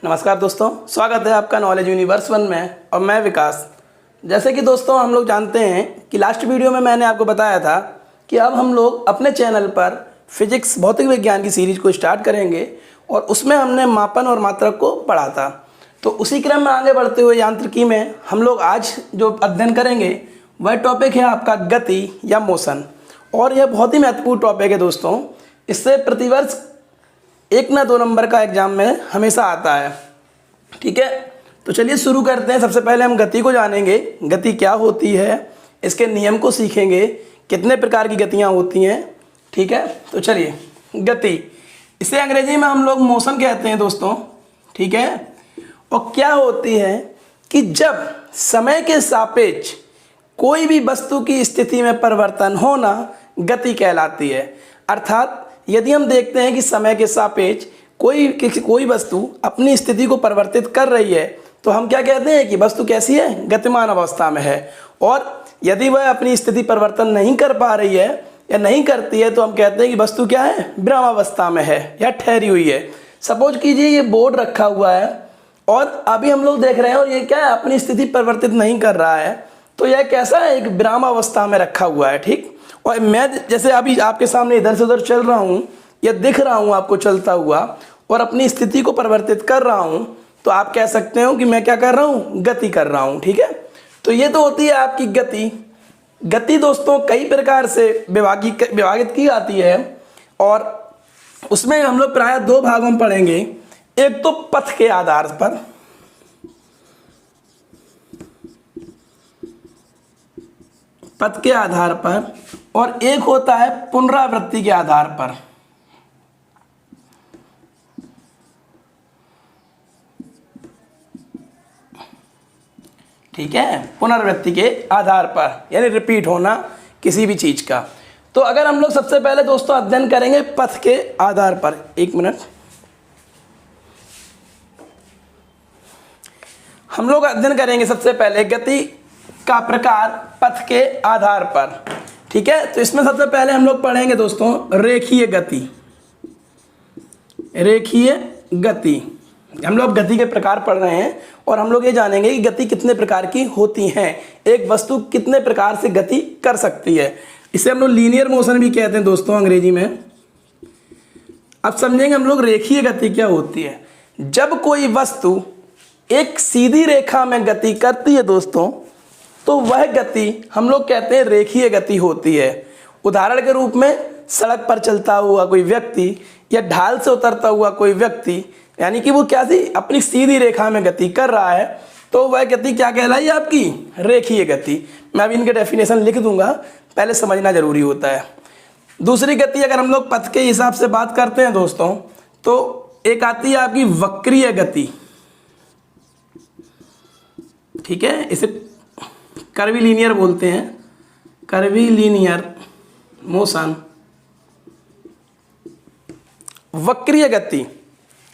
नमस्कार दोस्तों, स्वागत है आपका नॉलेज यूनिवर्स 1 में और मैं विकास। जैसे कि दोस्तों हम लोग जानते हैं कि लास्ट वीडियो में मैंने आपको बताया था कि अब हम लोग अपने चैनल पर फिजिक्स भौतिक विज्ञान की सीरीज को स्टार्ट करेंगे और उसमें हमने मापन और मात्रक को पढ़ा था। तो उसी क्रम में आगे बढ़ते हुए यांत्रिकी में हम लोग आज जो अध्ययन करेंगे वह टॉपिक है आपका गति या मोशन। और यह बहुत ही महत्वपूर्ण टॉपिक है दोस्तों। इससे प्रतिवर्ष 1 ना 2 नंबर का एग्जाम में हमेशा आता है। ठीक है, तो चलिए शुरू करते हैं। सबसे पहले हम गति को जानेंगे, गति क्या होती है, इसके नियम को सीखेंगे, कितने प्रकार की गतियाँ होती हैं। ठीक है, तो चलिए गति, इसे अंग्रेजी में हम लोग मोशन कहते हैं दोस्तों। ठीक है, और क्या होती है कि जब समय के सापेक्ष कोई भी वस्तु की स्थिति में परिवर्तन होना गति कहलाती है। अर्थात यदि हम देखते हैं कि समय के सापेक्ष कोई वस्तु अपनी स्थिति को परिवर्तित कर रही है तो हम क्या कहते हैं कि वस्तु कैसी है, गतिमान अवस्था में है। और यदि वह अपनी स्थिति परिवर्तन नहीं कर पा रही है या नहीं करती है तो हम कहते हैं कि वस्तु क्या है, विरामावस्था में है या ठहरी हुई है। सपोज कीजिए ये बोर्ड रखा हुआ है और अभी हम लोग देख रहे हैं और ये क्या है, अपनी स्थिति परिवर्तित नहीं कर रहा है, तो यह कैसा है, एक विरामावस्था में रखा हुआ है। ठीक, और मैं जैसे अभी आपके सामने इधर से उधर चल रहा हूँ या दिख रहा हूँ आपको चलता हुआ और अपनी स्थिति को परिवर्तित कर रहा हूँ, तो आप कह सकते हो कि मैं क्या कर रहा हूँ, गति कर रहा हूँ। ठीक है, तो ये तो होती है आपकी गति। गति दोस्तों कई प्रकार से विभागित की जाती है और उसमें हम लोग प्रायः 2 भागों में पढ़ेंगे। एक तो पथ के आधार पर, पथ के आधार पर, और एक होता है पुनरावृत्ति के आधार पर। ठीक है, पुनरावृत्ति के आधार पर यानी रिपीट होना किसी भी चीज का। तो अगर हम लोग सबसे पहले दोस्तों अध्ययन करेंगे पथ के आधार पर। 1 मिनट, हम लोग अध्ययन करेंगे सबसे पहले गति का प्रकार पथ के आधार पर। ठीक है, तो इसमें सबसे पहले हम लोग पढ़ेंगे दोस्तों रेखीय गति। रेखीय गति, हम लोग गति के प्रकार पढ़ रहे हैं और हम लोग ये जानेंगे कि गति कितने प्रकार की होती हैं, एक वस्तु कितने प्रकार से गति कर सकती है। इसे हम लोग लीनियर मोशन भी कहते हैं दोस्तों अंग्रेजी में। अब समझेंगे हम लोग रेखीय गति क्या होती है। जब कोई वस्तु एक सीधी रेखा में गति करती है दोस्तों तो वह गति हम लोग कहते हैं रेखीय गति होती है। उदाहरण के रूप में सड़क पर चलता हुआ कोई व्यक्ति या ढाल से उतरता हुआ कोई व्यक्ति, यानी कि वो क्या थी, अपनी सीधी रेखा में गति कर रहा है, तो वह गति क्या कहलाई आपकी, रेखीय गति। मैं अभी इनके डेफिनेशन लिख दूंगा, पहले समझना जरूरी होता है। दूसरी गति अगर हम लोग पथ के हिसाब से बात करते हैं दोस्तों तो एक आती है आपकी वक्रीय गति। ठीक है, इसे कर्वीलीनियर बोलते हैं, कर्वीलीनियर मोशन। वक्रीय गति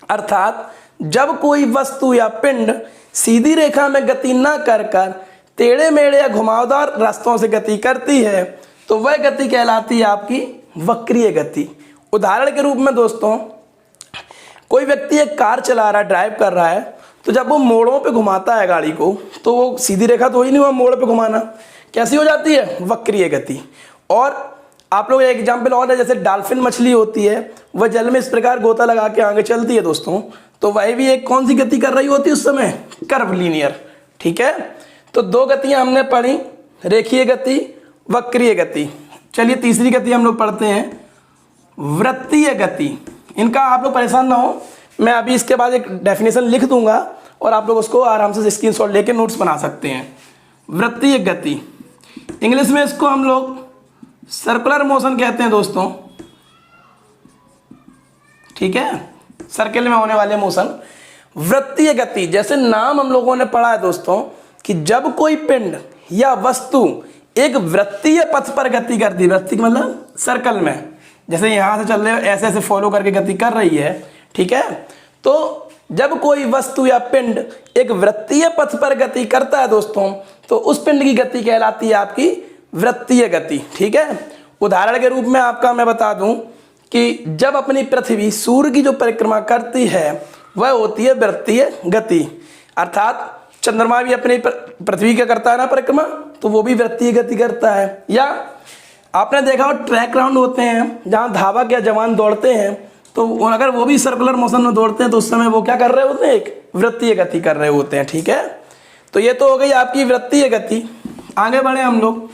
अर्थात जब कोई वस्तु या पिंड सीधी रेखा में गति न कर टेढ़े मेढ़े या घुमावदार रास्तों से गति करती है तो वह गति कहलाती है आपकी वक्रीय गति। उदाहरण के रूप में दोस्तों कोई व्यक्ति एक कार चला रहा है, ड्राइव कर रहा है, तो जब वो मोड़ों पे घुमाता है गाड़ी को तो वो सीधी रेखा तो ही नहीं हुआ, मोड़ पे घुमाना कैसी हो जाती है, वक्रीय गति। और आप लोग एक एग्जाम्पल और है, जैसे डॉल्फिन मछली होती है, वह जल में इस प्रकार गोता लगा के आगे चलती है दोस्तों, तो वह भी एक कौन सी गति कर रही होती है उस समय, कर्वलीनियर। ठीक है, तो 2 गतियां हमने पढ़ी, रेखीय गति, वक्रीय गति। चलिए तीसरी गति हम लोग पढ़ते हैं वृत्तीय गति। इनका आप लोग परेशान ना हो, मैं अभी इसके बाद एक डेफिनेशन लिख दूंगा और आप लोग उसको आराम से स्क्रीनशॉट लेके नोट्स बना सकते हैं। वृत्तीय गति, इंग्लिश में इसको हम लोग सर्कुलर मोशन कहते हैं दोस्तों। ठीक है, सर्किल में होने वाले मोशन। वृत्तीय गति, जैसे नाम हम लोगों ने पढ़ा है दोस्तों कि जब कोई पिंड या वस्तु एक वृत्तीय पथ पर गति करती, वृत्तीय मतलब सर्कल में, जैसे यहाँ से चल रहे ऐसे ऐसे फॉलो करके गति कर रही है। ठीक है, तो जब कोई वस्तु या पिंड एक वृत्तीय पथ पर गति करता है दोस्तों तो उस पिंड की गति कहलाती है आपकी वृत्तीय गति। ठीक है, उदाहरण के रूप में आपका मैं बता दूं कि जब अपनी पृथ्वी सूर्य की जो परिक्रमा करती है वह होती है वृत्तीय गति। अर्थात चंद्रमा भी अपनी पृथ्वी का करता है ना परिक्रमा, तो वो भी वृत्तीय गति करता है। या आपने देखा हो ट्रैक राउंड होते हैं जहाँ धावक या जवान दौड़ते हैं, तो अगर वो भी सर्कुलर मोशन में दौड़ते हैं तो उस समय वो क्या कर रहे होते हैं, एक वृत्तीय गति कर रहे होते हैं। ठीक है, तो ये तो हो गई आपकी वृत्तीय गति। आगे बढ़े हम लोग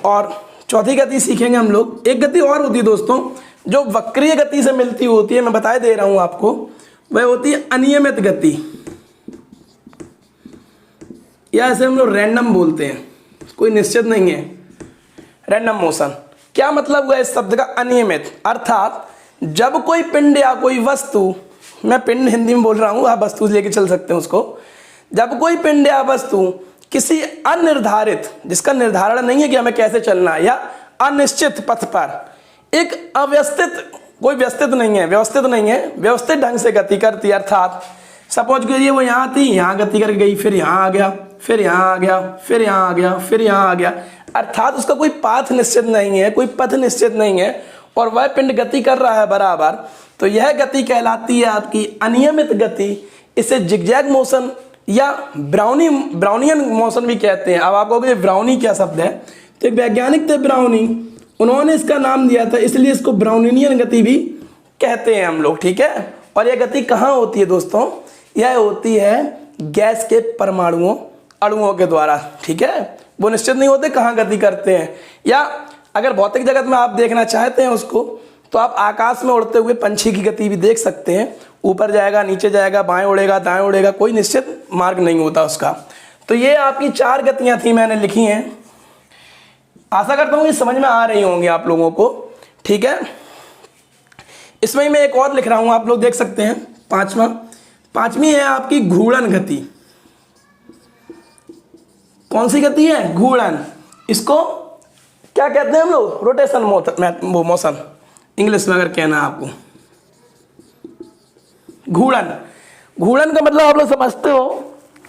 और चौथी गति सीखेंगे हम लोग। एक गति और होती है दोस्तों जो वक्रीय गति से मिलती होती है, मैं बता दे रहा हूँ आपको, वह होती है अनियमित गति, या ऐसे हम लोग रैंडम बोलते हैं, कोई निश्चित नहीं है, रैंडम मोशन। क्या मतलब हुआ इस शब्द का अनियमित? अर्थात जब कोई पिंड या कोई वस्तु, मैं पिंड हिंदी में बोल रहा हूँ, आप वस्तु लेके चल सकते हैं उसको, जब कोई पिंड या वस्तु किसी अनिर्धारित, जिसका निर्धारण नहीं है कि हमें कैसे चलना है, या अनिश्चित पथ पर एक अव्यवस्थित, कोई व्यवस्थित नहीं है, व्यवस्थित नहीं है, व्यवस्थित ढंग से गति करती है। अर्थात सपोज करिए वो यहाँ थी, यहाँ गति करके गई, फिर यहाँ आ गया, फिर यहाँ आ गया, फिर यहाँ आ गया, फिर यहाँ आ गया, अर्थात उसका कोई पाथ निश्चित नहीं है, कोई पथ निश्चित नहीं है, और वह पिंड गति कर रहा है बराबर, तो यह गति कहलाती है आपकी अनियमित गति। इसे जिगजैग मोशन या ब्राउनियन मोशन भी कहते हैं। अब आप कहोगे ब्राउनी क्या शब्द है, तो एक वैज्ञानिक थे ब्राउनी, उन्होंने इसका नाम दिया था, इसलिए इसको ब्राउनियन गति भी कहते हैं हम लोग। ठीक है, और यह गति कहाँ होती है दोस्तों? यह होती है गैस के परमाणुओं, अणुओं के द्वारा। ठीक है, वो निश्चित नहीं होते कहाँ गति करते हैं। या अगर भौतिक जगत में आप देखना चाहते हैं उसको, तो आप आकाश में उड़ते हुए पंछी की गति भी देख सकते हैं, ऊपर जाएगा, नीचे जाएगा, बाएं उड़ेगा, दाएं उड़ेगा, कोई निश्चित मार्ग नहीं होता उसका। तो ये आपकी 4 गतियां थी, मैंने लिखी हैं। आशा करता हूँ ये समझ में आ रही होंगी आप लोगों को। ठीक है, इसमें मैं एक और लिख रहा हूँ, आप लोग देख सकते हैं। पांचवी है आपकी घूर्णन गति। कौन सी गति है? घूर्णन। इसको क्या कहते हैं हम लोग? रोटेशन मोशन, इंग्लिश में अगर कहना है आपको। घूर्णन का मतलब आप लोग समझते हो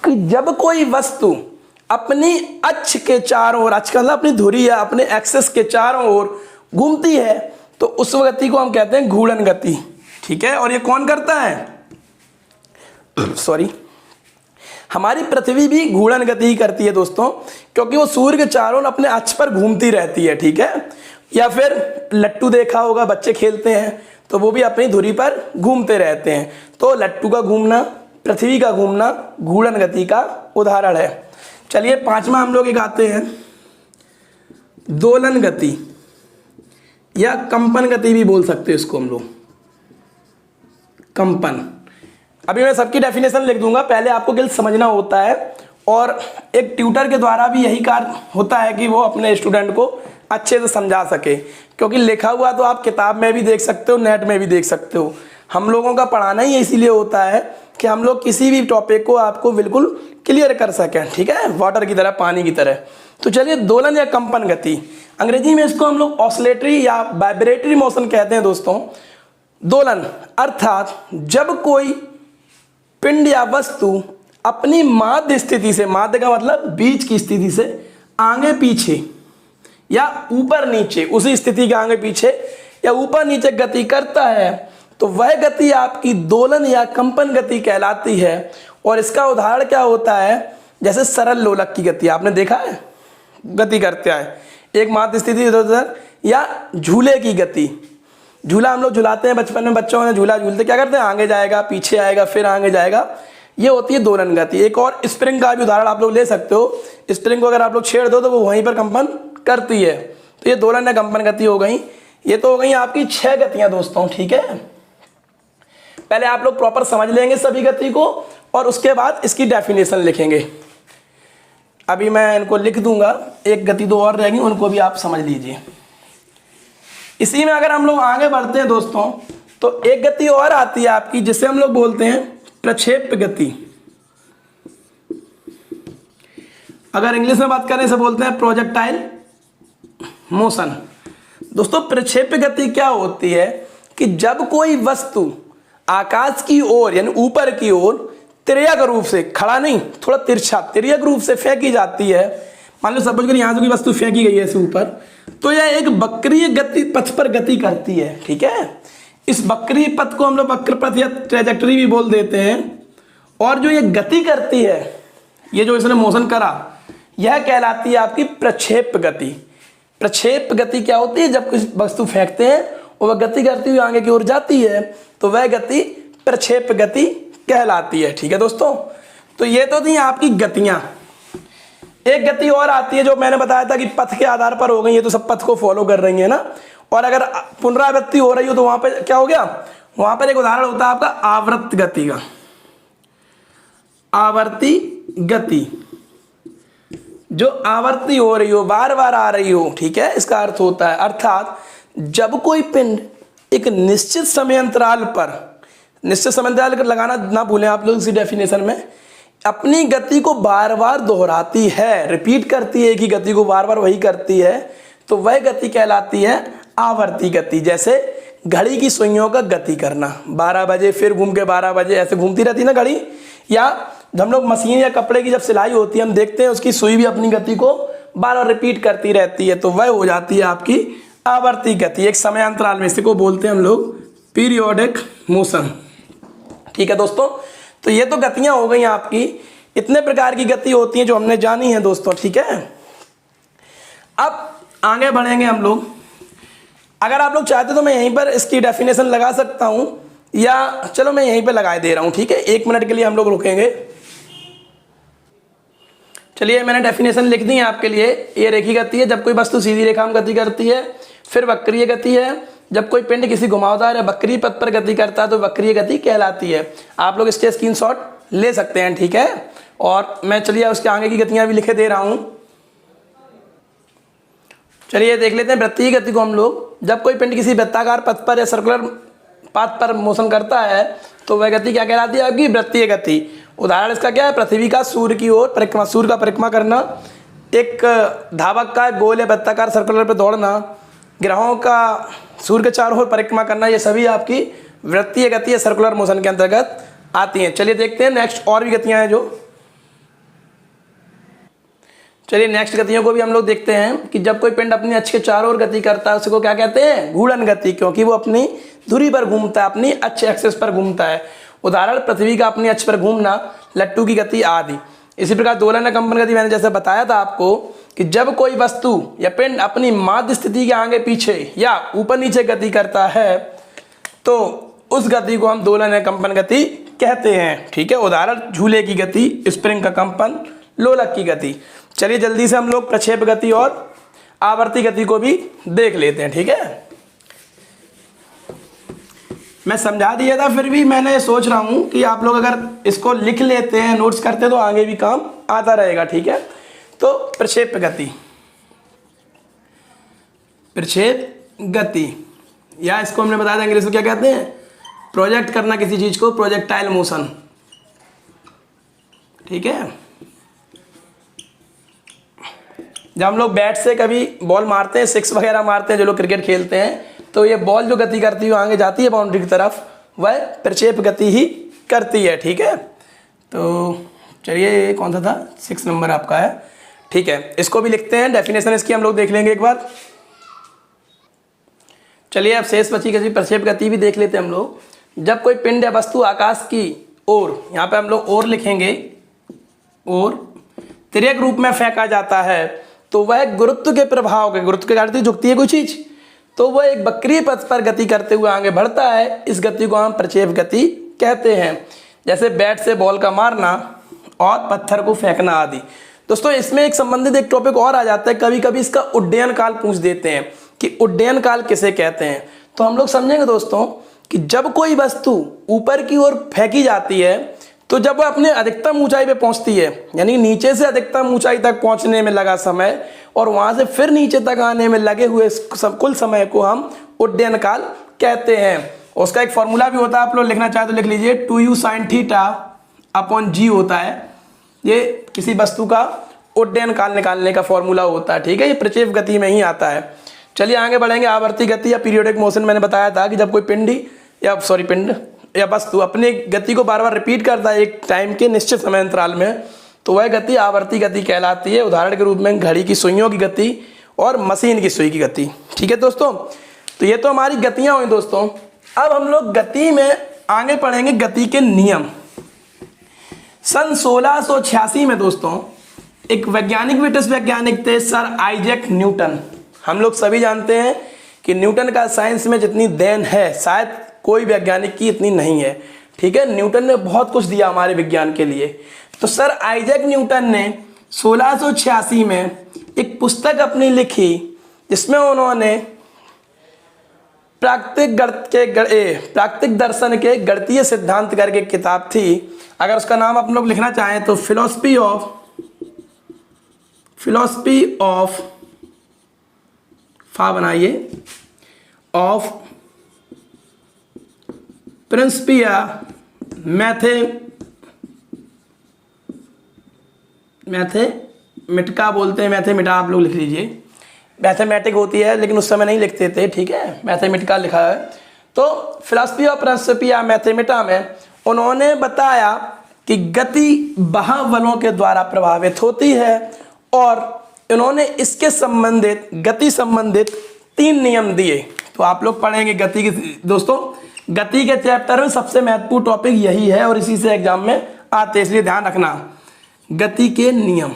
कि जब कोई वस्तु अपनी अक्ष के चारों ओर, अक्ष का मतलब अपनी धुरी या अपने एक्सिस के चारों ओर घूमती है, तो उस गति को हम कहते हैं घूर्णन गति। ठीक है, और ये कौन करता है? सॉरी, हमारी पृथ्वी भी घूर्णन गति ही करती है दोस्तों, क्योंकि वो सूर्य के चारों ओर अपने अक्ष पर घूमती रहती है। ठीक है, या फिर लट्टू देखा होगा, बच्चे खेलते हैं तो वो भी अपनी धुरी पर घूमते रहते हैं। तो लट्टू का घूमना, पृथ्वी का घूमना घूर्णन गति का उदाहरण है। चलिए 5वां हम लोग एक आते हैं, दोलन गति या कंपन गति भी बोल सकते हैं इसको हम लोग, कंपन। अभी मैं सबकी डेफिनेशन लिख दूंगा, पहले आपको केवल समझना होता है, और एक ट्यूटर के द्वारा भी यही कार्य होता है कि वो अपने स्टूडेंट को अच्छे से समझा सके, क्योंकि लिखा हुआ तो आप किताब में भी देख सकते हो, नेट में भी देख सकते हो। हम लोगों का पढ़ाना ही इसीलिए होता है कि हम लोग किसी भी टॉपिक को आपको बिल्कुल क्लियर कर सकें। ठीक है, वाटर की तरह, पानी की तरह। तो चलिए दोलन या कंपन गति, अंग्रेजी में इसको हम लोग ऑसिलेटरी या वाइब्रेटरी मोशन कहते हैं दोस्तों। दोलन अर्थात जब कोई पिंड या वस्तु अपनी माध्य स्थिति से, माध्य का मतलब बीच की स्थिति से, आगे पीछे या ऊपर नीचे, उसी स्थिति के आगे पीछे या ऊपर नीचे गति करता है, तो वह गति आपकी दोलन या कंपन गति कहलाती है। और इसका उदाहरण क्या होता है? जैसे सरल लोलक की गति आपने देखा है, गति करते हैं एक माध्य स्थिति इधर उधर, या झूले की गति। झूला हम लोग झुलाते हैं बचपन में, बच्चों ने झूला झूलते क्या करते हैं? आगे जाएगा, पीछे आएगा, फिर आगे जाएगा, ये होती है दोलन गति। एक और स्प्रिंग का भी उदाहरण आप लोग ले सकते हो। स्प्रिंग को अगर आप लोग छेड़ दो तो वो वहीं पर कंपन करती है, तो ये दोलन या कंपन गति हो गई। ये तो हो गई आपकी 6 गतियां दोस्तों। ठीक है, पहले आप लोग प्रॉपर समझ लेंगे सभी गति को, और उसके बाद इसकी डेफिनेशन लिखेंगे। अभी मैं इनको लिख दूंगा, एक गति 2 और रहेंगी, उनको भी आप समझ लीजिए। इसी में अगर हम लोग आगे बढ़ते हैं दोस्तों, तो एक गति और आती है आपकी, जिसे हम लोग बोलते हैं प्रक्षेप गति। अगर इंग्लिश में बात करें इसे बोलते हैं प्रोजेक्टाइल मोशन। दोस्तों प्रक्षेप गति क्या होती है कि जब कोई वस्तु आकाश की ओर यानी ऊपर की ओर तिर्यक रूप से, खड़ा नहीं, थोड़ा तिरछा, तिर्यक रूप से फेंकी जाती है। मान लो सपोज करिए यहाँ से कोई वस्तु फेंकी गई है ऐसे ऊपर, तो यह एक वक्रीय गति पथ पर गति करती है। ठीक है, इस वक्री पथ को हम लोग वक्र पथ या ट्रेजेक्टरी भी बोल देते हैं। और जो ये गति करती है, ये जो इसने मोशन करा, यह कहलाती है आपकी प्रक्षेप गति। प्रक्षेप गति क्या होती है? जब किसी वस्तु फेंकते हैं और वह गति करती हुई आगे की ओर जाती है तो वह गति प्रक्षेप गति कहलाती है। ठीक है दोस्तों, तो ये तो थी आपकी गतियां। एक गति और आती है जो मैंने बताया था कि पथ के आधार पर हो गई, ये तो सब पथ को फॉलो कर रही है ना। और अगर पुनरावृत्ति हो रही हो तो वहां पर क्या हो गया? वहां पर एक उदाहरण होता है आपका आवर्त गति का। आवर्ती गति, जो आवर्ती हो रही हो, बार बार आ रही हो, ठीक है, इसका अर्थ होता है, अर्थात जब कोई पिंड एक निश्चित समय अंतराल पर, निश्चित समय अंतराल लगाना ना भूलें आप लोग इसी डेफिनेशन में, अपनी गति को बार बार दोहराती है, रिपीट करती है कि गति को बार बार वही करती है, तो वह गति कहलाती है आवर्ती गति। जैसे घड़ी की सुइयों का गति करना, 12 बजे फिर घूम के 12 बजे ऐसे घूमती रहती है ना घड़ी। या हम लोग मशीन या कपड़े की जब सिलाई होती है हम देखते हैं उसकी सुई भी अपनी गति को बार बार रिपीट करती रहती है, तो वह हो जाती है आपकी आवर्ती गति। एक समय अंतराल में, इसी को बोलते हैं हम लोग पीरियोडिक मोशन। ठीक है दोस्तों, तो ये तो गतियां हो गई आपकी। इतने प्रकार की गति होती हैं जो हमने जानी है दोस्तों। ठीक है, अब आगे बढ़ेंगे हम लोग। अगर आप लोग चाहते तो मैं यहीं पर इसकी डेफिनेशन लगा सकता हूं, या चलो मैं यहीं पे लगा दे रहा हूं। ठीक है, 1 मिनट के लिए हम लोग रुकेंगे। चलिए, मैंने डेफिनेशन लिख दी है आपके लिए। ये रेखी गति है, जब कोई वस्तु सीधी रेखा में गति करती है। फिर वक्रीय गति है, जब कोई पिंड किसी घुमावदार या वक्रीय पथ पर गति करता है तो वक्रीय गति कहलाती है। आप लोग इसके स्क्रीनशॉट ले सकते हैं। ठीक है, और मैं चलिए उसके आगे की गतियां भी लिखे दे रहा हूं। चलिए देख लेते हैं वृत्तीय गति को हम लोग। जब कोई पिंड किसी वृत्ताकार पथ पर या सर्कुलर पाथ पर मोशन करता है तो वह गति क्या कहलाती है? आपकी वृत्तीय गति। उदाहरण इसका क्या है? पृथ्वी का सूर्य की ओर परिक्रमा, सूर्य का परिक्रमा करना, एक धावक का गोल या वृत्ताकार सर्कुलर पर दौड़ना, ग्रहों का सूर्य के चारों ओर परिक्रमा करना, ये सभी आपकी वृत्तीय गति या सर्कुलर मोशन के अंतर्गत आती हैं। चलिए देखते हैं नेक्स्ट और भी गतियां हैं जो। चलिए नेक्स्ट गतियों को भी हम लोग देखते हैं कि जब कोई पिंड अपनी अक्ष के चारों ओर गति करता है उसको क्या कहते हैं? घूर्णन गति, क्योंकि वो अपनी धुरी पर घूमता है, अपनी अक्ष एक्सिस पर घूमता है। उदाहरण पृथ्वी का अपनी अक्ष पर घूमना, लट्टू की गति आदि। इसी प्रकार दोलन या कंपन गति मैंने जैसे बताया था आपको कि जब कोई वस्तु या पिंड अपनी माध्य स्थिति के आगे पीछे या ऊपर नीचे गति करता है तो उस गति को हम दोलन या कंपन गति कहते हैं। ठीक है, उदाहरण झूले की गति, स्प्रिंग का कंपन, लोलक की गति। चलिए जल्दी से हम लोग प्रक्षेप गति और आवर्ती गति को भी देख लेते हैं। ठीक है, मैं समझा दिया था, फिर भी मैंने सोच रहा हूं कि आप लोग अगर इसको लिख लेते हैं, नोट्स करते हैं तो आगे भी काम आता रहेगा। ठीक है, तो प्रक्षेप गति, प्रक्षेप गति, या इसको हमने बताया था इंग्लिश में क्या कहते हैं? प्रोजेक्ट करना किसी चीज को, प्रोजेक्टाइल मोशन। ठीक है, जब हम लोग बैट से कभी बॉल मारते हैं, सिक्स वगैरह मारते हैं, जो लोग क्रिकेट खेलते हैं, तो ये बॉल जो गति करती हुई आगे जाती है बाउंड्री की तरफ, वह प्रक्षेप गति ही करती है। ठीक है, तो चलिए कौन सा था? 6 नंबर आपका है। ठीक है, इसको भी लिखते हैं, डेफिनेशन इसकी हम लोग देख लेंगे एक बार। चलिए अब शेष बची गति प्रक्षेप गति भी देख लेते हैं हम लोग। जब कोई पिंड या वस्तु आकाश की ओर, यहाँ पे हम लोग ओर लिखेंगे, और तिर्यक रूप में फेंका जाता है तो वह गुरुत्व के प्रभाव के, गुरुत्व के कारण झुकती है कोई चीज, तो वह एक वक्रीय पथ पर गति करते हुए आगे बढ़ता है। इस गति को हम प्रक्षेप गति कहते हैं। जैसे बैट से बॉल का मारना और पत्थर को फेंकना आदि। दोस्तों इसमें एक संबंधित एक टॉपिक और आ जाता है, कभी कभी इसका उड्डयन काल पूछ देते हैं कि उड्डयन काल किसे कहते हैं। तो हम लोग समझेंगे दोस्तों कि जब कोई वस्तु ऊपर की ओर फेंकी जाती है तो जब वह अपने अधिकतम ऊंचाई पे पहुंचती है, यानी नीचे से अधिकतम ऊंचाई तक पहुंचने में लगा समय और वहां से फिर नीचे तक आने में लगे हुए कुल समय को हम उड्डयन काल कहते हैं। उसका एक फॉर्मूला भी होता है, आप लोग लिखना चाहे तो लिख लीजिए, 2u sin theta upon g होता है। ये किसी वस्तु का उड्डयन काल निकालने का फॉर्मूला होता है। ठीक है, ये प्रक्षेप गति में ही आता है। चलिए आगे बढ़ेंगे। आवर्ती गति या पीरियोडिक मोशन मैंने बताया था कि जब कोई पिंड या वस्तु अपनी गति को बार बार रिपीट करता है एक टाइम के निश्चित समय अंतराल में, तो वह गति आवर्ती गति कहलाती है। उदाहरण के रूप में घड़ी की सुइयों की गति और मशीन की सुई की गति। ठीक है दोस्तों, तो ये तो हमारी गतियां हुई दोस्तों। अब हम लोग गति में आगे पढ़ेंगे गति के नियम। सन 1686 में दोस्तों एक वैज्ञानिक, ब्रिटिश वैज्ञानिक थे सर आइजैक न्यूटन। हम लोग सभी जानते हैं कि न्यूटन का साइंस में जितनी देन है शायद कोई वैज्ञानिक की इतनी नहीं है, ठीक है। न्यूटन ने बहुत कुछ दिया हमारे विज्ञान के लिए। तो सर आइजैक न्यूटन ने 1686 में एक पुस्तक अपनी लिखी जिसमें उन्होंने प्राकृतिक दर्शन के गणितीय सिद्धांत करके किताब थी। अगर उसका नाम आप लोग लिखना चाहें तो फिलॉसफी ऑफ बनाइए ऑफ प्रिंसिपिया मैथमेटिका बोलते हैं, मैथमेटिका आप लोग लिख लीजिए। मैथमेटिक होती है लेकिन उस समय नहीं लिखते थे, ठीक है, मैथमेटिका लिखा है। तो फिलॉसफी ऑफ प्रिंसिपिया मैथमेटिका में उन्होंने बताया कि गति बाह्य के द्वारा प्रभावित होती है और इन्होंने इसके संबंधित गति संबंधित 3 नियम दिए। तो आप लोग पढ़ेंगे गति की। दोस्तों गति के चैप्टर में सबसे महत्वपूर्ण टॉपिक यही है और इसी से एग्जाम में आते, इसलिए ध्यान रखना गति के नियम,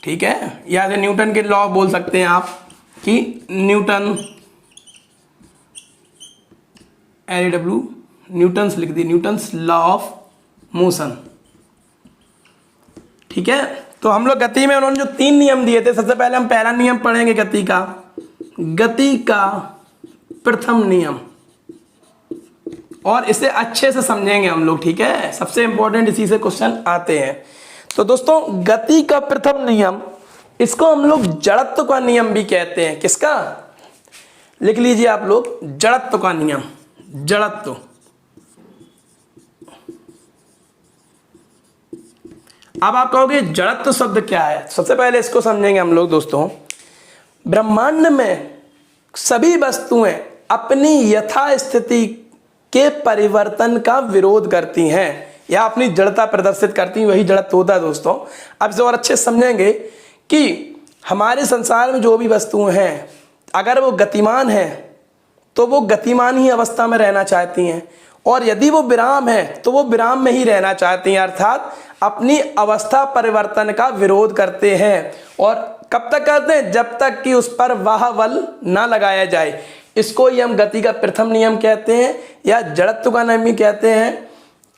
ठीक है। या न्यूटन के लॉ बोल सकते हैं आप कि न्यूटन्स लिख दी, न्यूटन्स लॉ ऑफ मोशन, ठीक है। तो हम लोग गति में उन्होंने जो 3 नियम दिए थे, सबसे पहले हम पहला नियम पढ़ेंगे गति का प्रथम नियम, और इसे अच्छे से समझेंगे हम लोग, ठीक है। सबसे इंपॉर्टेंट इसी से क्वेश्चन आते हैं। तो दोस्तों गति का प्रथम नियम, इसको हम लोग जड़त्व का नियम भी कहते हैं। किसका? लिख लीजिए आप लोग, जड़त्व का नियम। जड़त्व, अब आप कहोगे जड़त्व शब्द क्या है? सबसे पहले इसको समझेंगे हम लोग। दोस्तों ब्रह्मांड में सभी वस्तुएं अपनी यथास्थिति के परिवर्तन का विरोध करती हैं या अपनी जड़ता प्रदर्शित करती हैं, वही जड़त्व होता है दोस्तों। अब इसे और अच्छे से समझेंगे कि हमारे संसार में जो भी वस्तुएं हैं अगर वो गतिमान है तो वो गतिमान ही अवस्था में रहना चाहती हैं, और यदि वो विराम है तो वो विराम में ही रहना चाहती हैं, अर्थात अपनी अवस्था परिवर्तन का विरोध करते हैं। और कब तक करते हैं? जब तक कि उस पर वाह बल ना लगाया जाए। इसको ही हम गति का प्रथम नियम कहते हैं या जड़त्व का नियम भी कहते हैं।